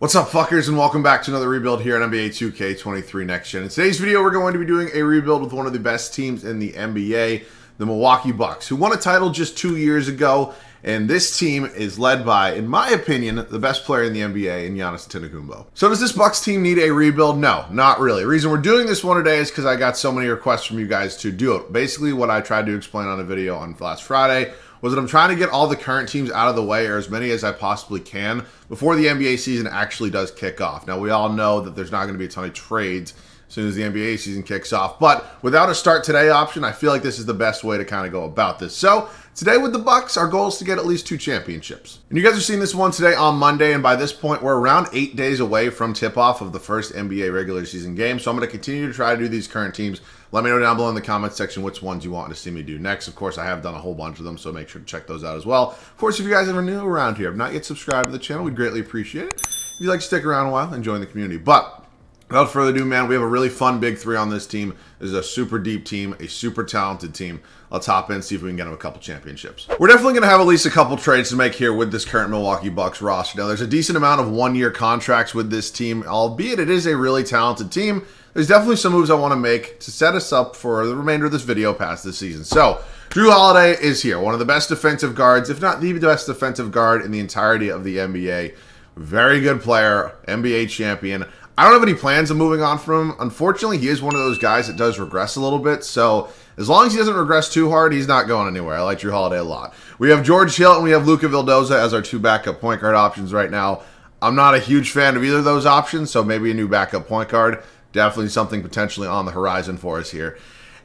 What's up, fuckers, and welcome back to another rebuild here on NBA 2K23 Next Gen. In today's video, we're going to be doing a rebuild with one of the best teams in the NBA, the Milwaukee Bucks, who won a title just 2 years ago, and this team is led by, in my opinion, the best player in the NBA in Giannis Antetokounmpo. So does this Bucks team need a rebuild? No, not really. The reason we're doing this one today is because I got so many requests from you guys to do it. Basically, what I tried to explain on a video on last Friday was that I'm trying to get all the current teams out of the way, or as many as I possibly can, before the NBA season actually does kick off. Now, we all know that there's not going to be a ton of trades as soon as the NBA season kicks off, but without a start today option, I feel like this is the best way to kind of go about this. So today with the Bucks, our goal is to get at least 2 championships. And you guys are seeing this one today on Monday, and by this point, we're around 8 days away from tip-off of the first NBA regular season game. So I'm going to continue to try to do these current teams. Let me know down below in the comments section which ones you want to see me do next. Of course, I have done a whole bunch of them, so make sure to check those out as well. Of course, if you guys are new around here, have not yet subscribed to the channel, we'd greatly appreciate it. If you'd like to stick around a while and join the community. But without further ado, man, we have a really fun big three on this team. This is a super deep team, a super talented team. Let's hop in, see if we can get them a couple championships. We're definitely going to have at least a couple trades to make here with this current Milwaukee Bucks roster. Now, there's a decent amount of one-year contracts with this team, albeit it is a really talented team. There's definitely some moves I want to make to set us up for the remainder of this video past this season. So, Jrue Holiday is here, one of the best defensive guards, if not the best defensive guard in the entirety of the NBA. Very good player, NBA champion. I don't have any plans of moving on from him. Unfortunately, he is one of those guys that does regress a little bit, so as long as he doesn't regress too hard, he's not going anywhere. I like Jrue Holiday a lot. We have George Hill and we have Luka Vildoza as our 2 backup point guard options right now. I'm not a huge fan of either of those options, so maybe a new backup point guard. Definitely something potentially on the horizon for us here.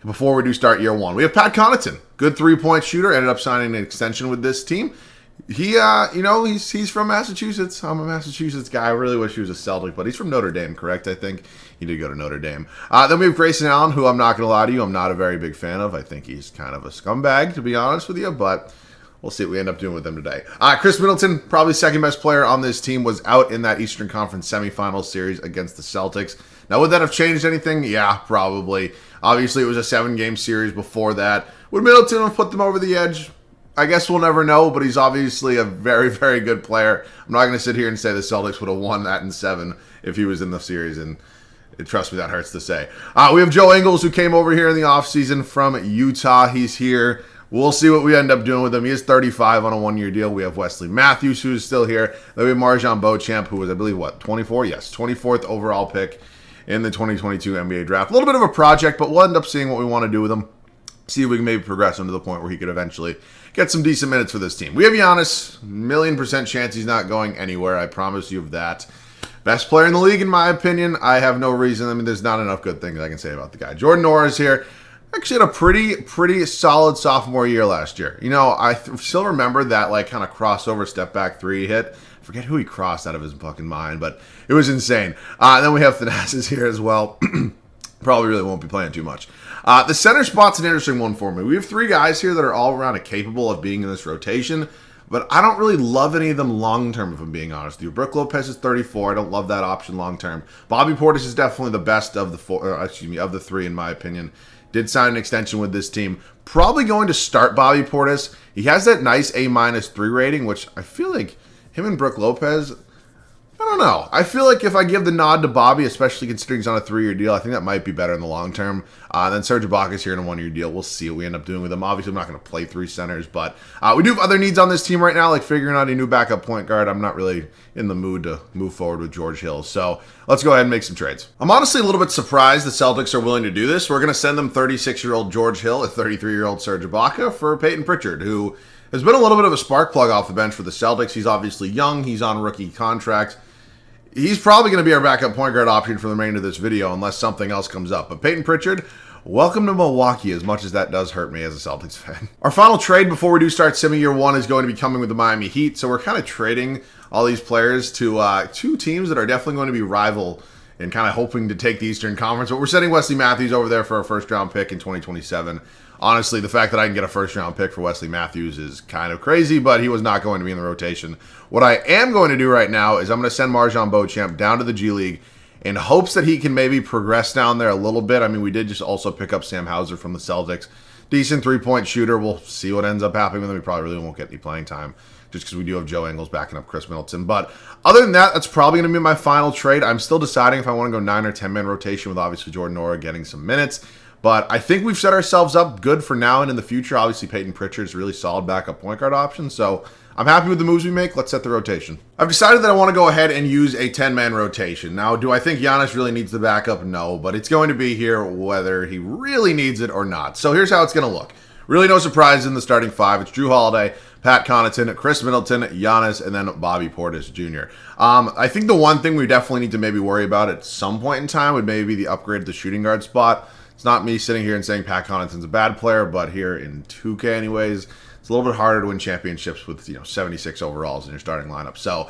Before we do start year one, we have Pat Connaughton, good 3-point shooter, ended up signing an extension with this team. He, he's from Massachusetts. I'm a Massachusetts guy. I really wish he was a Celtic, but he's from Notre Dame, correct? I think he did go to Notre Dame. Then we have Grayson Allen, who I'm not going to lie to you, I'm not a very big fan of. I think he's kind of a scumbag, to be honest with you, but we'll see what we end up doing with him today. Chris Middleton, probably second best player on this team, was out in that Eastern Conference semifinals series against the Celtics. Now, would that have changed anything? Yeah, probably. Obviously, it was a 7-game series before that. Would Middleton have put them over the edge? I guess we'll never know, but he's obviously a very, very good player. I'm not going to sit here and say the Celtics would have won that in 7 if he was in the series, and trust me, that hurts to say. We have Joe Ingles, who came over here in the offseason from Utah. He's here. We'll see what we end up doing with him. He is 35 on a 1-year deal. We have Wesley Matthews, who's still here. Then we have Marjan Beauchamp, who was, I believe, 24? Yes, 24th overall pick in the 2022 NBA draft. A little bit of a project, but we'll end up seeing what we want to do with him. See if we can maybe progress him to the point where he could eventually get some decent minutes for this team. We have Giannis. 1,000,000% chance he's not going anywhere. I promise you of that. Best player in the league, in my opinion. I have no reason. I mean, there's not enough good things I can say about the guy. Jordan Noah is here. Actually had a pretty solid sophomore year last year. You know, I still remember that, like, kind of crossover step-back 3 hit. I forget who he crossed out of his fucking mind, but it was insane. Then we have Thanasis here as well. Probably really won't be playing too much. The center spot's an interesting one for me. We have 3 guys here that are all around capable of being in this rotation, but I don't really love any of them long-term, if I'm being honest with you. Brook Lopez is 34. I don't love that option long-term. Bobby Portis is definitely the best of the 3, in my opinion. Did sign an extension with this team. Probably going to start Bobby Portis. He has that nice A-3 rating, which I feel like him and Brook Lopez, I don't know. I feel like if I give the nod to Bobby, especially considering he's on a 3-year deal, I think that might be better in the long term. Then Serge Ibaka's here in a 1-year deal. We'll see what we end up doing with him. Obviously, I'm not going to play 3 centers, but we do have other needs on this team right now, like figuring out a new backup point guard. I'm not really in the mood to move forward with George Hill, so let's go ahead and make some trades. I'm honestly a little bit surprised the Celtics are willing to do this. We're going to send them 36-year-old George Hill and 33-year-old Serge Ibaka for Peyton Pritchard, who has been a little bit of a spark plug off the bench for the Celtics. He's obviously young. He's on rookie contract. He's probably going to be our backup point guard option for the remainder of this video unless something else comes up. But Peyton Pritchard, welcome to Milwaukee, as much as that does hurt me as a Celtics fan. Our final trade before we do start semi-year 1 is going to be coming with the Miami Heat. So we're kind of trading all these players to 2 teams that are definitely going to be rival and kind of hoping to take the Eastern Conference. But we're sending Wesley Matthews over there for a first-round pick in 2027. Honestly, the fact that I can get a first-round pick for Wesley Matthews is kind of crazy, but he was not going to be in the rotation. What I am going to do right now is I'm going to send Marjan Beauchamp down to the G League in hopes that he can maybe progress down there a little bit. I mean, we did just also pick up Sam Hauser from the Celtics. Decent 3-point shooter. We'll see what ends up happening with him. He probably really won't get any playing time just because we do have Joe Ingles backing up Chris Middleton. But other than that, that's probably going to be my final trade. I'm still deciding if I want to go 9 or 10-man rotation with obviously Jordan Nwora getting some minutes. But I think we've set ourselves up good for now and in the future. Obviously, Peyton Pritchard's a really solid backup point guard option. So I'm happy with the moves we make. Let's set the rotation. I've decided that I want to go ahead and use a 10-man rotation. Now, do I think Giannis really needs the backup? No, but it's going to be here whether he really needs it or not. So here's how it's going to look. Really no surprise in the starting five. It's Jrue Holiday, Pat Connaughton, Chris Middleton, Giannis, and then Bobby Portis Jr. I think the one thing we definitely need to maybe worry about at some point in time would maybe be the upgrade to the shooting guard spot. It's not me sitting here and saying Pat Connaughton's a bad player, but here in 2K anyways, it's a little bit harder to win championships with 76 overalls in your starting lineup. So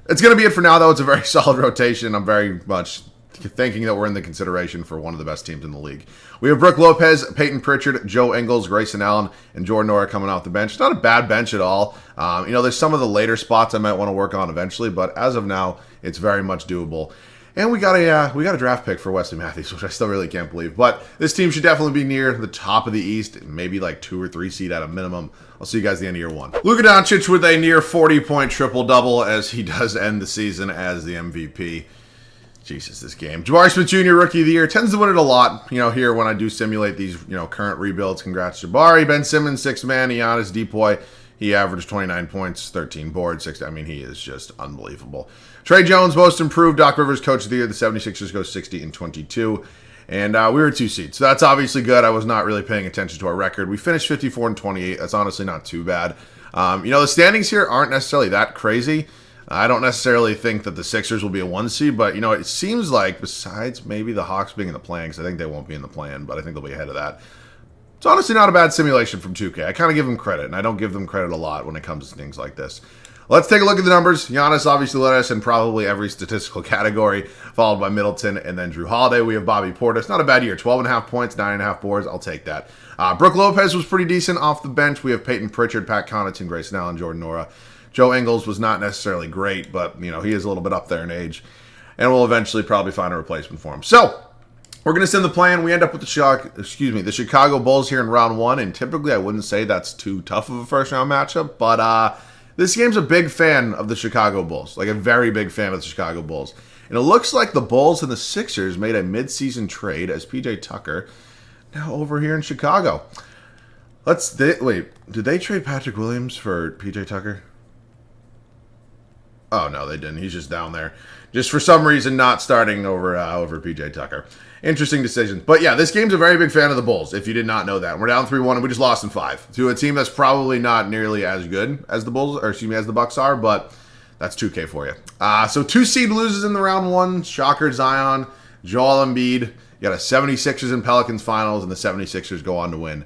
it's going to be it for now, though. It's a very solid rotation. I'm very much thinking that we're in the consideration for one of the best teams in the league. We have Brook Lopez, Peyton Pritchard, Joe Ingles, Grayson Allen, and Jordan Nwora coming off the bench. It's not a bad bench at all. There's some of the later spots I might want to work on eventually, but as of now, it's very much doable. And we got a draft pick for Wesley Matthews, which I still really can't believe. But this team should definitely be near the top of the East, maybe like 2 or 3 seed at a minimum. I'll see you guys at the end of year 1. Luka Doncic with a near 40-point triple-double as he does end the season as the MVP. Jesus, this game. Jabari Smith Jr., Rookie of the Year, tends to win it a lot, here when I do simulate these, current rebuilds. Congrats, Jabari. Ben Simmons, 6th man. Giannis, Depoy. He averaged 29 points, 13 boards, 6. He is just unbelievable. Trey Jones, Most Improved. Doc Rivers, Coach of the Year. The 76ers go 60-22. And we were 2 seeds. So that's obviously good. I was not really paying attention to our record. We finished 54-28. That's honestly not too bad. The standings here aren't necessarily that crazy. I don't necessarily think that the Sixers will be a 1 seed, but, it seems like besides maybe the Hawks being in the play-in, because I think they won't be in the play-in, but I think they'll be ahead of that. It's honestly not a bad simulation from 2K. I kind of give them credit, and I don't give them credit a lot when it comes to things like this. Let's take a look at the numbers. Giannis obviously led us in probably every statistical category, followed by Middleton and then Jrue Holiday. We have Bobby Portis. Not a bad year. 12.5 points, 9.5 boards. I'll take that. Brook Lopez was pretty decent off the bench. We have Peyton Pritchard, Pat Connaughton, Grayson Allen, Jordan Nwora. Joe Ingles was not necessarily great, but, he is a little bit up there in age. And we'll eventually probably find a replacement for him. So, we're going to send the plan. We end up with the Chicago Bulls here in round 1. And typically, I wouldn't say that's too tough of a first-round matchup. But this game's a big fan of the Chicago Bulls. Like, a very big fan of the Chicago Bulls. And it looks like the Bulls and the Sixers made a mid-season trade as P.J. Tucker now over here in Chicago. Wait, did they trade Patrick Williams for P.J. Tucker? Oh, no, they didn't. He's just down there. Just for some reason not starting over P.J. Tucker. Interesting decision. But yeah, this game's a very big fan of the Bulls, if you did not know that. We're down 3-1, and we just lost in 5 to a team that's probably not nearly as good as the Bulls, or as the Bucks are, but that's 2K for you. So 2 seed loses in the round 1. Shocker, Zion, Joel Embiid. You got a 76ers and Pelicans finals, and the 76ers go on to win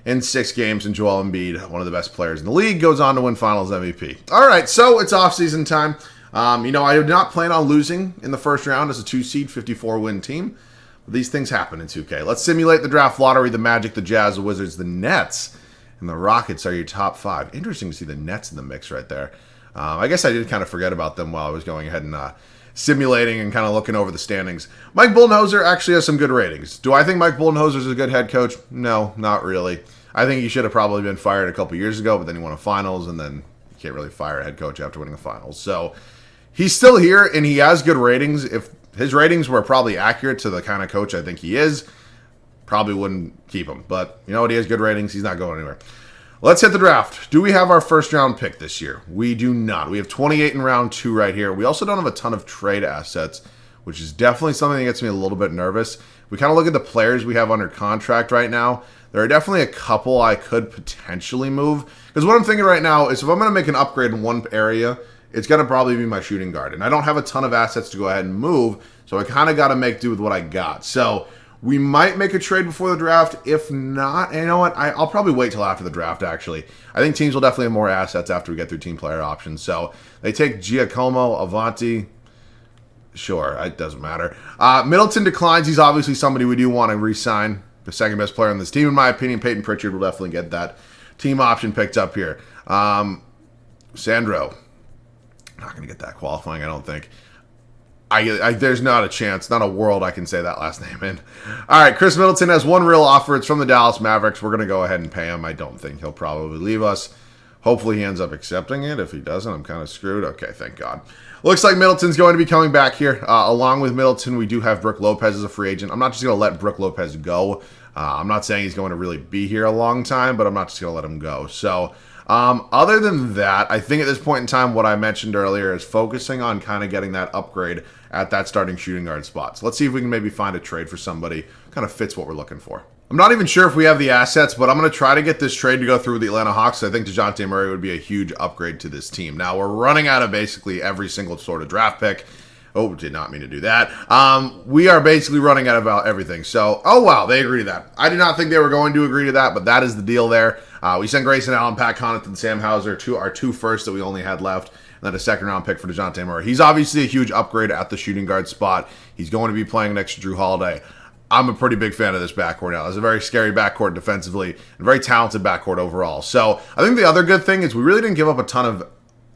in 6 games, and Joel Embiid, one of the best players in the league, goes on to win Finals MVP. All right, so it's off-season time. I did not plan on losing in the first round as a 2-seed, 54-win team. But these things happen in 2K. Let's simulate the draft lottery. The Magic, the Jazz, the Wizards, the Nets, and the Rockets are your top 5. Interesting to see the Nets in the mix right there. I guess I did kind of forget about them while I was going ahead and simulating and kind of looking over the standings. Mike Budenholzer actually has some good ratings. Do I think Mike Budenholzer is a good head coach? No, not really. I think he should have probably been fired a couple years ago, but then he won a finals, and then you can't really fire a head coach after winning a finals. So he's still here, and he has good ratings. If his ratings were probably accurate to the kind of coach I think he is, probably wouldn't keep him. But you know what? He has good ratings. He's not going anywhere. Let's hit the draft. Do we have our first round pick this year? We do not. We have 28 in round 2 right here. We also don't have a ton of trade assets, which is definitely something that gets me a little bit nervous. We kind of look at the players we have under contract right now. There are definitely a couple I could potentially move. Because what I'm thinking right now is if I'm going to make an upgrade in one area, it's going to probably be my shooting guard. And I don't have a ton of assets to go ahead and move, so I kind of got to make do with what I got. So we might make a trade before the draft. If not, and you know what? I'll probably wait till after the draft, actually. I think teams will definitely have more assets after we get through team player options. So they take Giacomo, Avanti. Sure, it doesn't matter. Middleton declines. He's obviously somebody we do want to re-sign. The second best player on this team, in my opinion. Peyton Pritchard will definitely get that team option picked up here. Sandro. Not going to get that qualifying, I don't think. There's not a chance, not a world I can say that last name in. All right, Chris Middleton has one real offer. It's from the Dallas Mavericks. We're going to go ahead and pay him. I don't think he'll probably leave us. Hopefully he ends up accepting it. If he doesn't, I'm kind of screwed. Okay, thank God. Looks like Middleton's going to be coming back here. Along with Middleton, we do have Brook Lopez as a free agent. I'm not just going to let Brook Lopez go. I'm not saying he's going to really be here a long time, but I'm not just going to let him go. So, other than that, I think at this point in time, what I mentioned earlier is focusing on kind of getting that upgrade at that starting shooting guard spot. So let's see if we can maybe find a trade for somebody kind of fits what we're looking for. I'm not even sure if we have the assets, but I'm going to try to get this trade to go through with the Atlanta Hawks. I think DeJounte Murray would be a huge upgrade to this team. Now, we're running out of basically every single sort of draft pick. Oh, did not mean to do that. We are basically running out of about everything. So, oh, wow, they agree to that. I did not think they were going to agree to that, but that is the deal there. We sent Grayson Allen, Pat Connaughton, Sam Hauser to our 2 firsts that we only had left, and then a second-round pick for DeJounte Murray. He's obviously a huge upgrade at the shooting guard spot. He's going to be playing next to Drew Holiday. I'm a pretty big fan of this backcourt now. It's a very scary backcourt defensively and a very talented backcourt overall. So I think the other good thing is we really didn't give up a ton of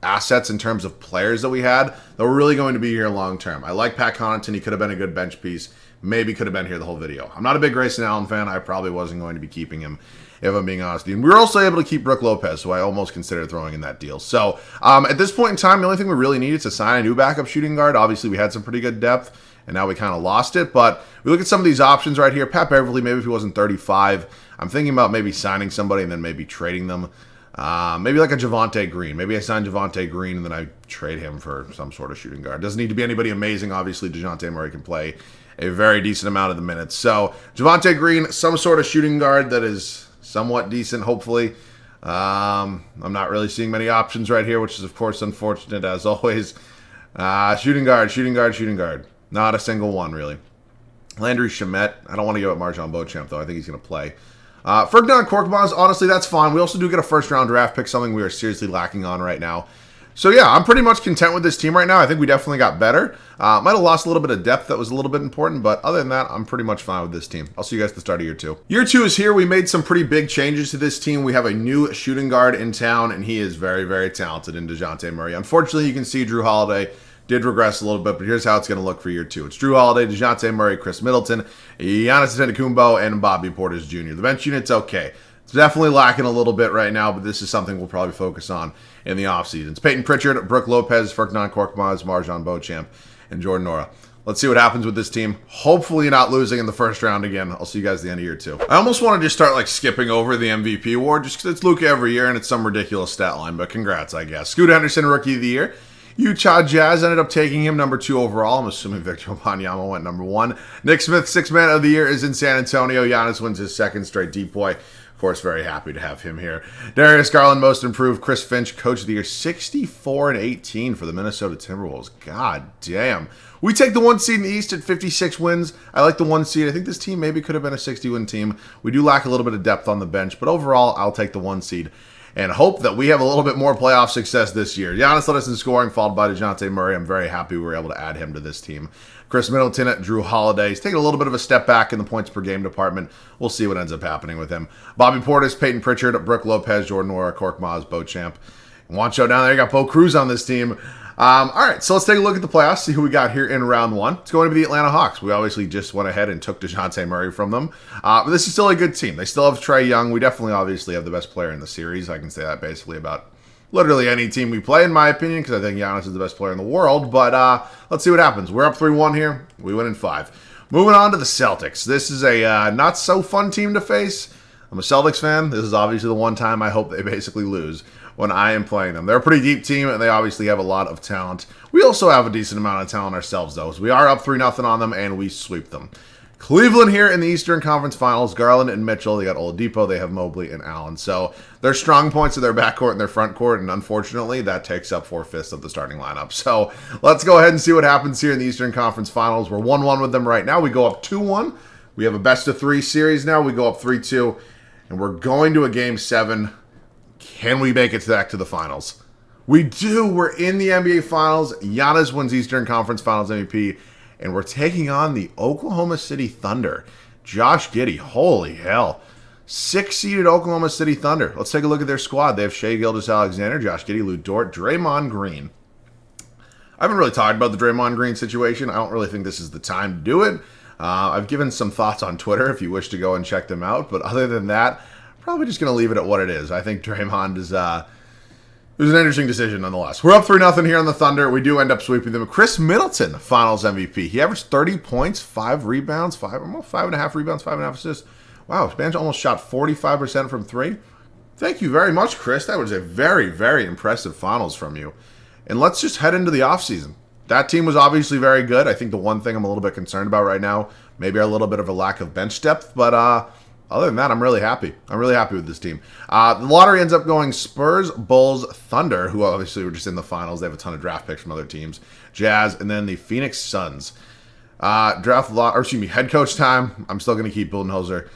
assets in terms of players that we had that were really going to be here long term. I like Pat Connaughton. He could have been a good bench piece. Maybe could have been here the whole video. I'm not a big Grayson Allen fan. I probably wasn't going to be keeping him, if I'm being honest with you. And we were also able to keep Brook Lopez, who I almost considered throwing in that deal. So at this point in time, the only thing we really needed to sign a new backup shooting guard. Obviously, we had some pretty good depth, and now we kind of lost it. But we look at some of these options right here. Pat Beverly, maybe if he wasn't 35. I'm thinking about maybe signing somebody and then maybe trading them. Maybe like a Javonte Green. Maybe I sign Javonte Green and then I trade him for some sort of shooting guard. Doesn't need to be anybody amazing. Obviously, DeJounte Murray can play a very decent amount of the minutes. So, Javonte Green, some sort of shooting guard that is somewhat decent, hopefully. I'm not really seeing many options right here, which is, of course, unfortunate as always. Shooting guard. Not a single one, really. Landry Shamet. I don't want to give up Marjon Beauchamp, though. I think he's going to play. Ferdinand Korkmaz, honestly, that's fine. We also do get a first-round draft pick, something we are seriously lacking on right now. So, yeah, I'm pretty much content with this team right now. I think we definitely got better. Might have lost a little bit of depth that was a little bit important, but other than that, I'm pretty much fine with this team. I'll see you guys at the start of year 2. Year 2 is here. We made some pretty big changes to this team. We have a new shooting guard in town, and he is very, very talented in DeJounte Murray. Unfortunately, you can see Drew Holiday did regress a little bit, but here's how it's going to look for year 2. It's Drew Holiday, DeJounte Murray, Chris Middleton, Giannis Antetokounmpo, and Bobby Portis Jr. The bench unit's okay. It's definitely lacking a little bit right now, but this is something we'll probably focus on in the offseason. It's Peyton Pritchard, Brook Lopez, Ferdinand Korkmaz, Marjon Beauchamp, and Jordan Nora. Let's see what happens with this team. Hopefully not losing in the first round again. I'll see you guys at the end of year 2. I almost want to just start skipping over the MVP award just because it's Luka every year and it's some ridiculous stat line, but congrats, I guess. Scoot Henderson, Rookie of the Year. Utah Jazz ended up taking him number 2 overall. I'm assuming Victor Wembanyama went number 1. Nick Smith, 6th Man of the Year, is in San Antonio. Giannis wins his 2nd straight depoy. Of course, very happy to have him here. Darius Garland, Most Improved. Chris Finch, Coach of the Year, 64-18 for the Minnesota Timberwolves. God damn. We take the 1 seed in the East at 56 wins. I like the 1 seed. I think this team maybe could have been a 60-win team. We do lack a little bit of depth on the bench, but overall, I'll take the 1 seed and hope that we have a little bit more playoff success this year. Giannis led us in scoring, followed by DeJounte Murray. I'm very happy we were able to add him to this team. Chris Middleton, Drew Holiday. He's taking a little bit of a step back in the points per game department. We'll see what ends up happening with him. Bobby Portis, Peyton Pritchard, Brook Lopez, Jordan Nora, Korkmaz, Beauchamp. And Juancho down there. You got Bo Cruz on this team. All right, so let's take a look at the playoffs, see who we got here in round 1. It's going to be the Atlanta Hawks. We obviously just went ahead and took DeJounte Murray from them. But this is still a good team. They still have Trae Young. We definitely obviously have the best player in the series. I can say that basically about literally any team we play, in my opinion, because I think Giannis is the best player in the world. But let's see what happens. We're up 3-1 here. We win in 5. Moving on to the Celtics. This is a not-so-fun team to face. I'm a Celtics fan. This is obviously the one time I hope they basically lose when I am playing them. They're a pretty deep team, and they obviously have a lot of talent. We also have a decent amount of talent ourselves, though. So we are up 3-0 on them, and we sweep them. Cleveland here in the Eastern Conference Finals. Garland and Mitchell. They got Oladipo. They have Mobley and Allen. So their strong points are their backcourt and their front court, and unfortunately, that takes up 4/5 of the starting lineup. So let's go ahead and see what happens here in the Eastern Conference Finals. We're 1-1 with them right now. We go up 2-1. We have a best-of-3 series now. We go up 3-2, and we're going to a Game 7. Can we make it back to the finals? We do. We're in the NBA Finals. Giannis wins Eastern Conference Finals MVP, and we're taking on the Oklahoma City Thunder. Josh Giddey, holy hell. 6-seeded Oklahoma City Thunder. Let's take a look at their squad. They have Shai Gilgeous-Alexander, Josh Giddey, Lou Dort, Draymond Green. I haven't really talked about the Draymond Green situation. I don't really think this is the time to do it. I've given some thoughts on Twitter if you wish to go and check them out, but other than that, probably just going to leave it at what it is. I think Draymond is It was an interesting decision nonetheless. We're up 3-0 here on the Thunder. We do end up sweeping them. Chris Middleton, Finals MVP. He averaged 30 points, 5 rebounds, 5.5 rebounds, 5.5 assists. Wow, his man almost shot 45% from 3. Thank you very much, Chris. That was a very, very impressive Finals from you. And let's just head into the offseason. That team was obviously very good. I think the one thing I'm a little bit concerned about right now, maybe a little bit of a lack of bench depth, but other than that, I'm really happy. I'm really happy with this team. The lottery ends up going Spurs, Bulls, Thunder, who obviously were just in the finals. They have a ton of draft picks from other teams. Jazz, and then the Phoenix Suns. Head coach time. I'm still going to keep Budenholzer.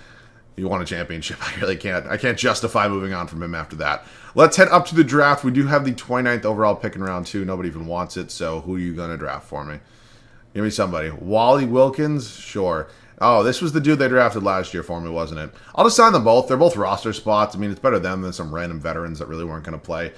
You won a championship. I really can't. I can't justify moving on from him after that. Let's head up to the draft. We do have the 29th overall pick in round 2. Nobody even wants it, so who are you going to draft for me? Give me somebody. Wally Wilkins? Sure. Oh, this was the dude they drafted last year for me, wasn't it? I'll just sign them both. They're both roster spots. I mean, it's better them than some random veterans that really weren't going to play.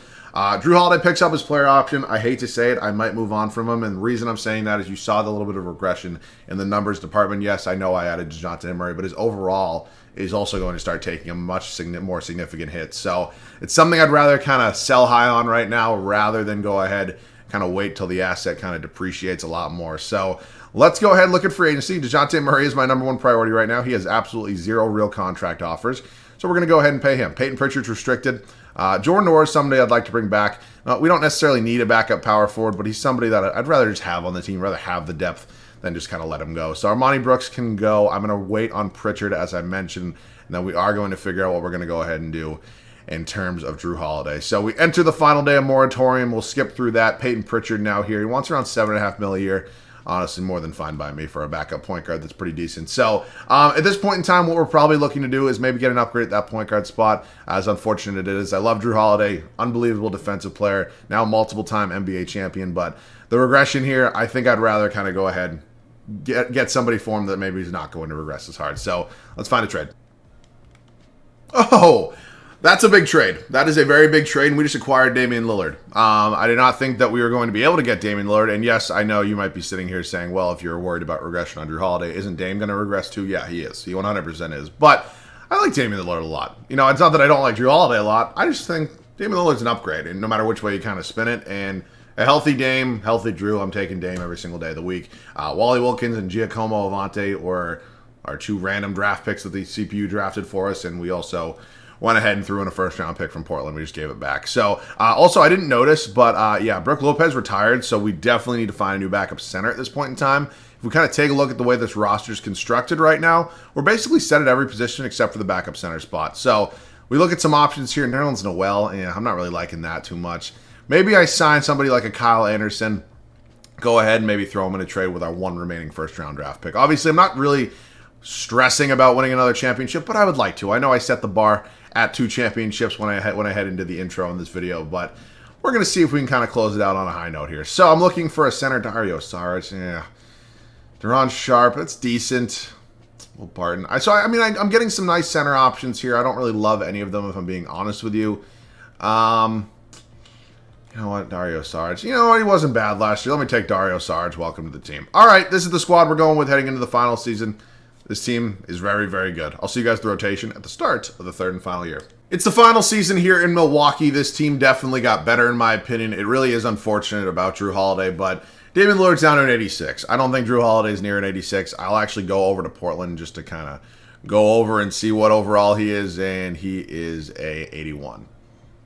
Drew Holiday picks up his player option. I hate to say it. I might move on from him. And the reason I'm saying that is you saw the little bit of regression in the numbers department. Yes, I know I added DeJounte Murray, but his overall is also going to start taking a much more significant hit. So it's something I'd rather kind of sell high on right now rather than go ahead, kind of wait till the asset kind of depreciates a lot more. So let's go ahead and look at free agency. DeJounte Murray is my number one priority right now. He has absolutely 0 real contract offers. So we're going to go ahead and pay him. Peyton Pritchard's restricted. Jordan Norris, someday I'd like to bring back. We don't necessarily need a backup power forward, but he's somebody that I'd rather just have on the team, rather have the depth than just kind of let him go. So Armani Brooks can go. I'm going to wait on Pritchard, as I mentioned, and then we are going to figure out what we're going to go ahead and do in terms of Drew Holiday. So we enter the final day of moratorium. We'll skip through that. Peyton Pritchard now here. He wants around $7.5 million a year. Honestly, more than fine by me for a backup point guard that's pretty decent. So at this point in time, what we're probably looking to do is maybe get an upgrade at that point guard spot, as unfortunate it is. I love Drew Holiday, unbelievable defensive player, now multiple-time NBA champion. But the regression here, I think I'd rather kind of go ahead and get somebody for him that maybe is not going to regress as hard. So let's find a trade. Oh, that's a big trade. That is a very big trade, and we just acquired Damian Lillard. I did not think that we were going to be able to get Damian Lillard, and yes, I know you might be sitting here saying, well, if you're worried about regression on Drew Holiday, isn't Dame going to regress too? Yeah, he is. He 100% is. But I like Damian Lillard a lot. You know, it's not that I don't like Drew Holiday a lot. I just think Damian Lillard's an upgrade, and no matter which way you kind of spin it, and a healthy Dame, healthy Drew, I'm taking Dame every single day of the week. Wally Wilkins and Giacomo Avante were our 2 random draft picks that the CPU drafted for us, and we also went ahead and threw in a first-round pick from Portland. We just gave it back. So, also, I didn't notice, but, yeah, Brook Lopez retired, so we definitely need to find a new backup center at this point in time. If we kind of take a look at the way this roster is constructed right now, we're basically set at every position except for the backup center spot. So, we look at some options here. Nerlens Noel, I'm not really liking that too much. Maybe I sign somebody like a Kyle Anderson, go ahead and maybe throw him in a trade with our 1 remaining first-round draft pick. Obviously, I'm not really stressing about winning another championship, but I would like to. I know I set the bar at 2 championships when I head into the intro in this video, but we're going to see if we can kind of close it out on a high note here. So I'm looking for a center. Dario Saric, yeah. Duron Sharp, that's decent. Well, pardon. I'm getting some nice center options here. I don't really love any of them, if I'm being honest with you. You know what, Dario Saric. You know what, he wasn't bad last year. Let me take Dario Saric. Welcome to the team. All right, this is the squad we're going with heading into the final season. This team is very, very good. I'll see you guys at the rotation at the start of the 3rd and final year. It's the final season here in Milwaukee. This team definitely got better, in my opinion. It really is unfortunate about Drew Holiday, but Damian Lillard's down to an 86. I don't think Drew Holiday's near an 86. I'll actually go over to Portland just to kind of go over and see what overall he is, and he is a 81.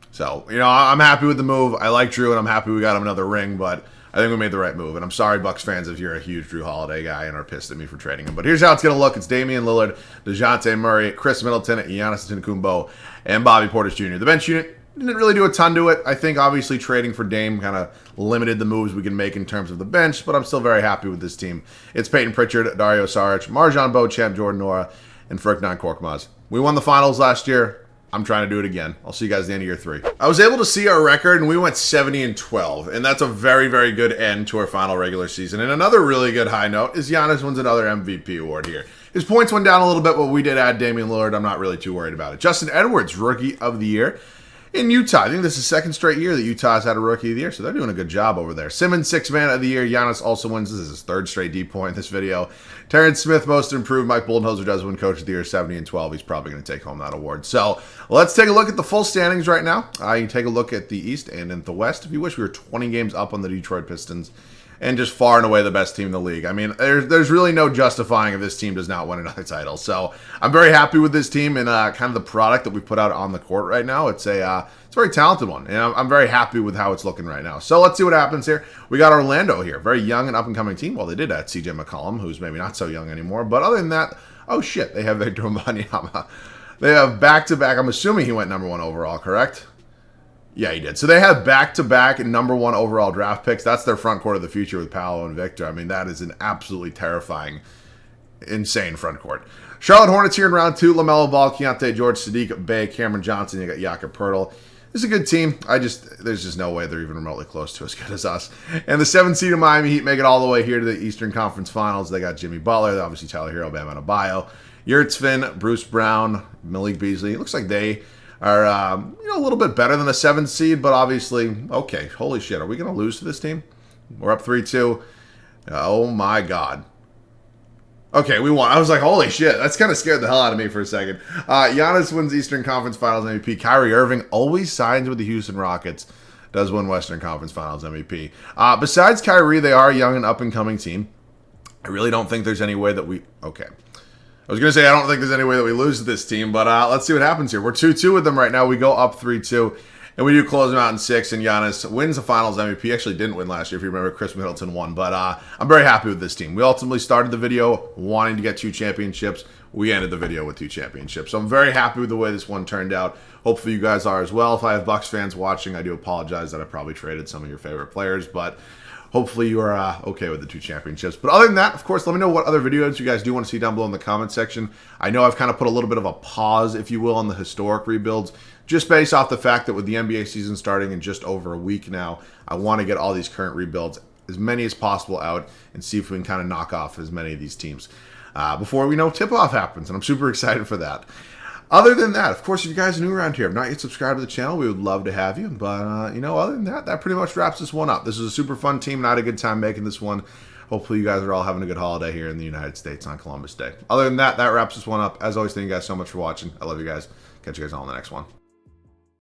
So, I'm happy with the move. I like Drew, and I'm happy we got him another ring, but I think we made the right move. And I'm sorry, Bucks fans, if you're a huge Drew Holiday guy and are pissed at me for trading him. But here's how it's going to look. It's Damian Lillard, DeJounte Murray, Chris Middleton, Giannis Antetokounmpo, and Bobby Portis Jr. The bench unit didn't really do a ton to it. I think, obviously, trading for Dame kind of limited the moves we can make in terms of the bench, but I'm still very happy with this team. It's Peyton Pritchard, Dario Saric, Marjon Beauchamp, Jordan Nora, and Furkan Korkmaz. We won the finals last year. I'm trying to do it again. I'll see you guys at the end of year 3. I was able to see our record, and we went 70-12, and that's a very, very good end to our final regular season. And another really good high note is Giannis wins another MVP award here. His points went down a little bit, but we did add Damian Lillard. I'm not really too worried about it. Justin Edwards, Rookie of the Year. In Utah, I think this is the second straight year that Utah's had a Rookie of the Year, so they're doing a good job over there. Simmons, 6th Man of the Year. Giannis also wins. This is his 3rd straight D point in this video. Terrence Smith, Most Improved. Mike Budenholzer does win Coach of the Year, 70-12. He's probably going to take home that award. So let's take a look at the full standings right now. You can take a look at the East and in the West. If you wish, we were 20 games up on the Detroit Pistons and just far and away the best team in the league. I mean, there's really no justifying if this team does not win another title. So I'm very happy with this team and kind of the product that we put out on the court right now. It's a very talented one, and I'm very happy with how it's looking right now. So let's see what happens here. We got Orlando here, very young and up-and-coming team. Well, they did add C.J. McCollum, who's maybe not so young anymore. But other than that, oh shit, they have Victor Wembanyama. They have back-to-back. I'm assuming he went number 1 overall, correct? Yeah, he did. So they have back-to-back number 1 overall draft picks. That's their front court of the future with Paolo and Victor. I mean, that is an absolutely terrifying, insane front court. Charlotte Hornets here in round 2. LaMelo Ball, Keontae George, Sadiq Bey, Cameron Johnson. You got Jakob Poeltl. This is a good team. There's just no way they're even remotely close to as good as us. And the 7th seed of Miami Heat make it all the way here to the Eastern Conference Finals. They got Jimmy Butler, obviously Tyler Hero, Bam Adebayo, Yurts Finn, Bruce Brown, Malik Beasley. It looks like they are a little bit better than the 7th seed, but obviously, okay, holy shit, are we going to lose to this team? We're up 3-2. Oh my God. Okay, we won. I was like, holy shit, that's kind of scared the hell out of me for a second. Giannis wins Eastern Conference Finals MVP. Kyrie Irving always signs with the Houston Rockets. Does win Western Conference Finals MVP. Besides Kyrie, they are a young and up-and-coming team. I really don't think there's any way that we... Okay. I was going to say I don't think there's any way that we lose to this team, but let's see what happens here. We're 2-2 with them right now. We go up 3-2, and we do close them out in 6, and Giannis wins the Finals MVP. Actually didn't win last year, if you remember. Chris Middleton won, but I'm very happy with this team. We ultimately started the video wanting to get 2 championships. We ended the video with 2 championships, so I'm very happy with the way this one turned out. Hopefully you guys are as well. If I have Bucks fans watching, I do apologize that I probably traded some of your favorite players, but hopefully you are okay with the 2 championships. But other than that, of course, let me know what other videos you guys do want to see down below in the comment section. I know I've kind of put a little bit of a pause, if you will, on the historic rebuilds, just based off the fact that with the NBA season starting in just over a week now, I want to get all these current rebuilds, as many as possible, out and see if we can kind of knock off as many of these teams before we know tip-off happens, and I'm super excited for that. Other than that, of course, if you guys are new around here, have not yet subscribed to the channel, we would love to have you. But, other than that, that pretty much wraps this one up. This was a super fun team, and I had a good time making this one. Hopefully you guys are all having a good holiday here in the United States on Columbus Day. Other than that, that wraps this one up. As always, thank you guys so much for watching. I love you guys. Catch you guys all in the next one.